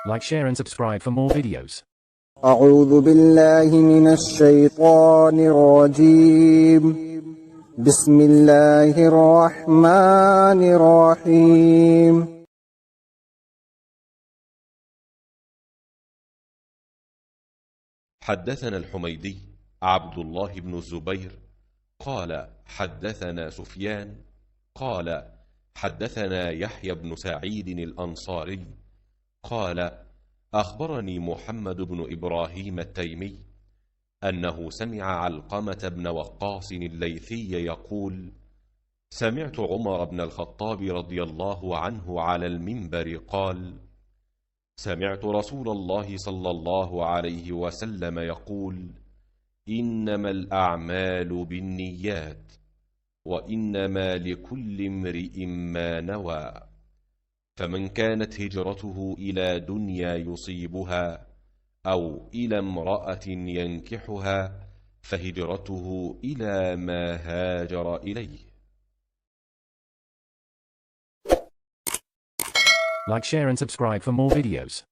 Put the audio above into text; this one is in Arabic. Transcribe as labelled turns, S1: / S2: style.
S1: Like, share and subscribe for more videos.
S2: أعوذ بالله من الشيطان الرجيم. بسم الله الرحمن الرحيم.
S3: حدثنا الحميدي عبد الله بن الزبير قال حدثنا سفيان قال حدثنا يحيى بن سعيد الأنصاري قال أخبرني محمد بن إبراهيم التيمي أنه سمع علقمة بن وقاص الليثي يقول: سمعت عمر بن الخطاب رضي الله عنه على المنبر قال: سمعت رسول الله صلى الله عليه وسلم يقول: إنما الأعمال بالنيات، وإنما لكل امرئ ما نوى، فمن كانت هجرته إلى دنيا يصيبها أو إلى امرأة ينكحها فهجرته إلى ما هاجر إليه.
S1: Like, share and subscribe for more videos.